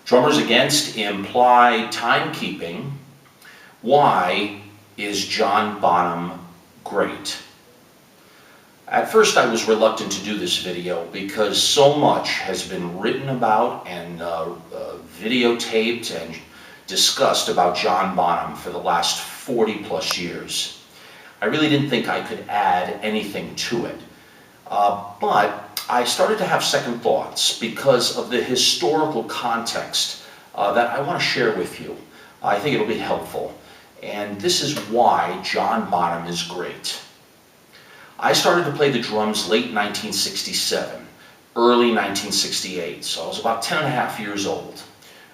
Drummers against imply timekeeping. Why is John Bonham great? At first I was reluctant to do this video because so much has been written about and videotaped and discussed about John Bonham for the last 40 plus years. I really didn't think I could add anything to it. But I started to have second thoughts because of the historical context that I want to share with you. I think it'll be helpful. And this is why John Bonham is great. I started to play the drums late 1967, early 1968, so I was about 10 and a half years old.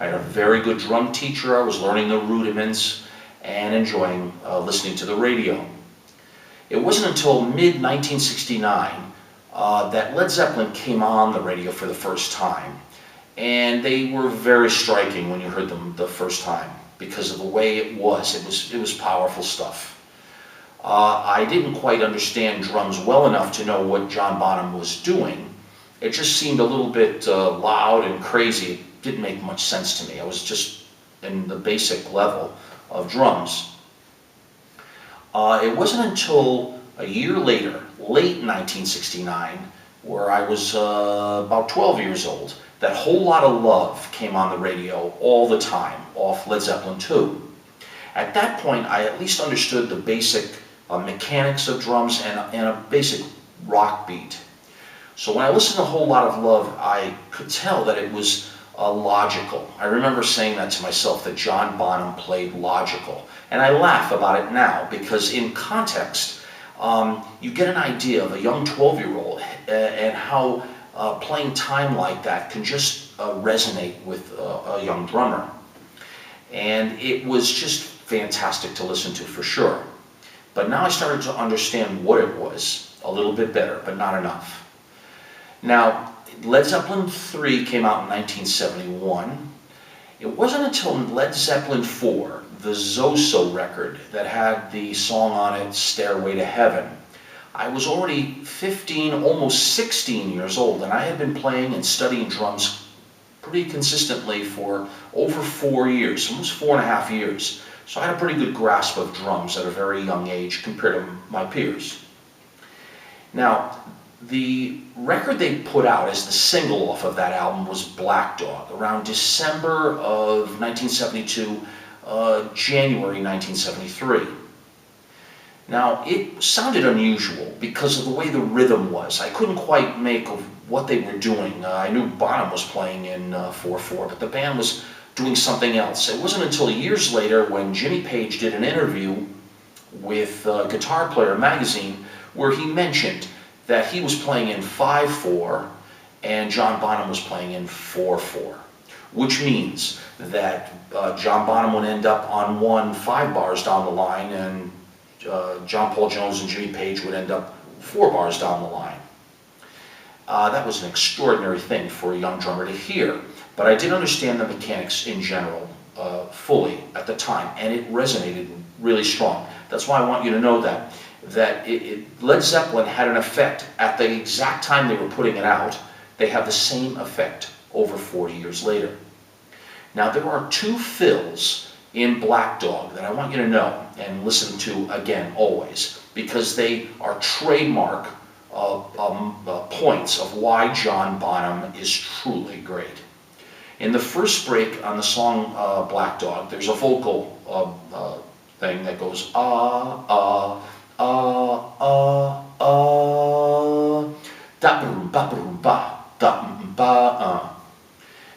I had a very good drum teacher. I was learning the rudiments and enjoying listening to the radio. It wasn't until mid-1969 that Led Zeppelin came on the radio for the first time. And they were very striking when you heard them the first time because of the way it was. It was powerful stuff. I didn't quite understand drums well enough to know what John Bonham was doing. It just seemed a little bit loud and crazy. It didn't make much sense to me. I was just in the basic level of drums. It wasn't until a year later, late 1969, where I was about 12 years old, that Whole Lotta Love came on the radio all the time, off Led Zeppelin 2. At that point, I at least understood the basic mechanics of drums and a basic rock beat. So when I listened to Whole Lotta Love, I could tell that it was logical. I remember saying that to myself, that John Bonham played logical. And I laugh about it now because in context, you get an idea of a young 12-year-old and how playing time like that can just resonate with a young drummer. And it was just fantastic to listen to for sure. But now I started to understand what it was a little bit better, but not enough. Now, Led Zeppelin 3 came out in 1971. It wasn't until Led Zeppelin 4, the Zoso record that had the song on it, Stairway to Heaven. I was already 15, almost 16 years old, and I had been playing and studying drums pretty consistently for over 4 years, almost 4.5 years. So I had a pretty good grasp of drums at a very young age compared to my peers. Now, the record they put out as the single off of that album was Black Dog, around December of 1972, January 1973. Now, it sounded unusual because of the way the rhythm was. I couldn't quite make of what they were doing. I knew Bonham was playing in 4/4, but the band was doing something else. It wasn't until years later when Jimmy Page did an interview with Guitar Player magazine where he mentioned that he was playing in 5/4 and John Bonham was playing in 4/4, which means that John Bonham would end up on one 5 bars down the line and John Paul Jones and Jimmy Page would end up 4 bars down the line. That was an extraordinary thing for a young drummer to hear, but I did understand the mechanics in general fully at the time, and it resonated really strong. That's why I want you to know that Led Zeppelin had an effect at the exact time they were putting it out. They have the same effect over 40 years later. Now, there are 2 fills in Black Dog that I want you to know and listen to again always, because they are trademark points of why John Bonham is truly great. In the first break on the song Black Dog, there's a vocal thing that goes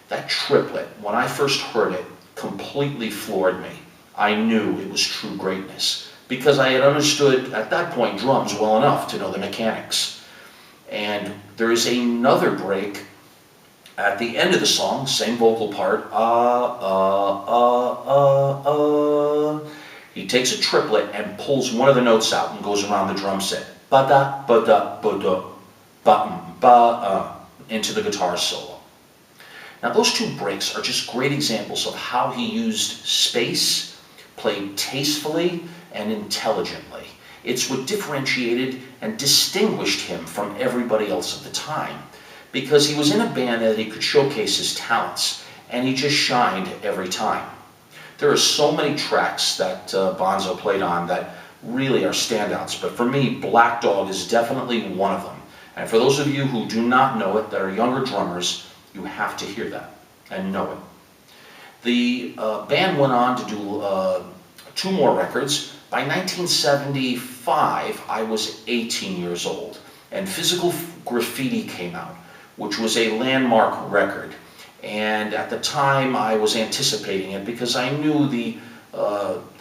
That triplet, when I first heard it, completely floored me. I knew it was true greatness because I had understood at that point drums well enough to know the mechanics. And there is another break at the end of the song, same vocal part, He takes a triplet and pulls one of the notes out and goes around the drum set. Ba-da, ba-da, ba-da, ba-ba, into the guitar solo. Now those 2 breaks are just great examples of how he used space, played tastefully and intelligently. It's what differentiated and distinguished him from everybody else at the time, because he was in a band that he could showcase his talents, and he just shined every time. There are so many tracks that Bonzo played on that really are standouts, but for me, Black Dog is definitely one of them. And for those of you who do not know it, that are younger drummers, you have to hear that and know it. The band went on to do 2 more records. By 1975, I was 18 years old, and Physical Graffiti came out, which was a landmark record. And at the time, I was anticipating it because I knew the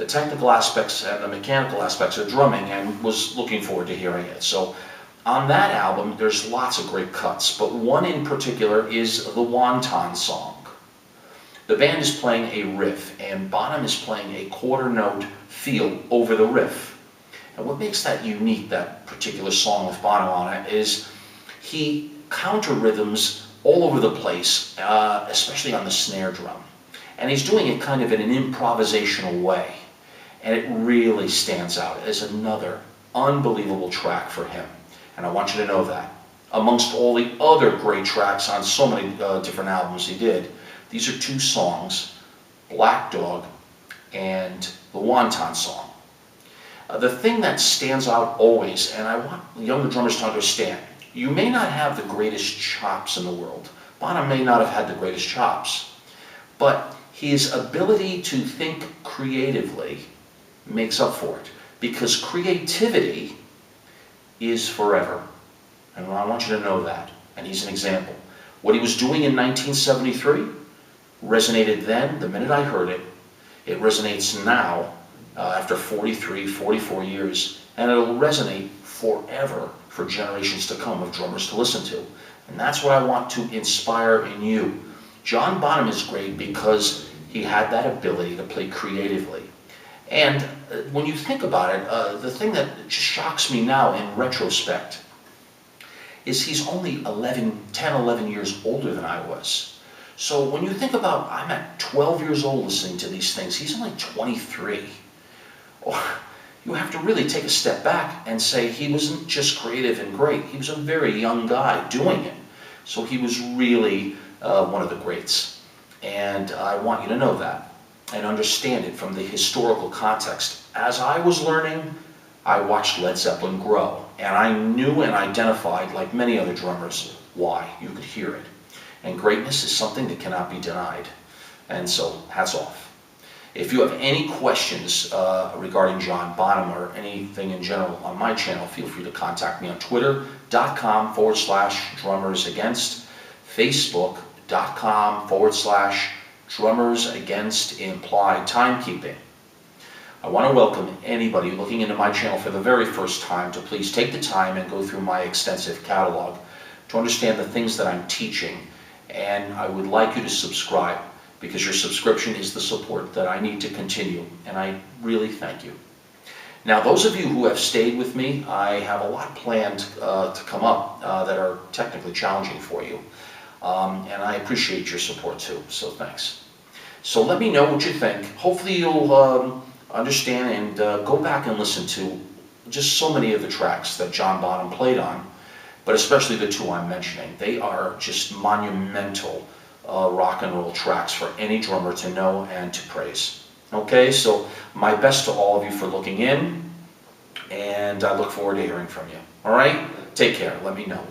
technical aspects and the mechanical aspects of drumming and was looking forward to hearing it. So on that album, there's lots of great cuts, but one in particular is the Wonton song. The band is playing a riff, and Bonham is playing a quarter note feel over the riff. And what makes that unique, that particular song with Bonham on it, is he counter rhythms all over the place, especially on the snare drum. And he's doing it kind of in an improvisational way. And it really stands out as another unbelievable track for him. And I want you to know that. Amongst all the other great tracks on so many different albums he did, these are 2 songs, Black Dog and the Wonton song. The thing that stands out always, and I want younger drummers to understand, you may not have the greatest chops in the world. Bonham may not have had the greatest chops, but his ability to think creatively makes up for it, because creativity is forever. And I want you to know that, and he's an example. What he was doing in 1973 resonated then, the minute I heard it. It resonates now, after 43, 44 years, and it'll resonate forever for generations to come of drummers to listen to. And that's what I want to inspire in you. John Bonham is great because he had that ability to play creatively. And when you think about it, the thing that just shocks me now in retrospect is he's only 10, 11 years older than I was. So when you think about, I'm at 12 years old listening to these things, he's only 23. You have to really take a step back and say he wasn't just creative and great, he was a very young guy doing it. So he was really one of the greats. And I want you to know that and understand it from the historical context. As I was learning, I watched Led Zeppelin grow, and I knew and identified, like many other drummers, why. You could hear it. And greatness is something that cannot be denied. And so, hats off. If you have any questions regarding John Bonham or anything in general on my channel, feel free to contact me on twitter.com/drummersagainst, facebook.com/drummersagainst-implied timekeeping. I want to welcome anybody looking into my channel for the very first time to please take the time and go through my extensive catalog to understand the things that I'm teaching. And I would like you to subscribe, because your subscription is the support that I need to continue, and I really thank you. Now, those of you who have stayed with me, I have a lot planned to come up that are technically challenging for you, and I appreciate your support too, so thanks. So let me know what you think. Hopefully you'll understand and go back and listen to just so many of the tracks that John Bonham played on, but especially the 2 I'm mentioning. They are just monumental rock and roll tracks for any drummer to know and to praise. Okay, so my best to all of you for looking in, and I look forward to hearing from you. All right, take care, let me know.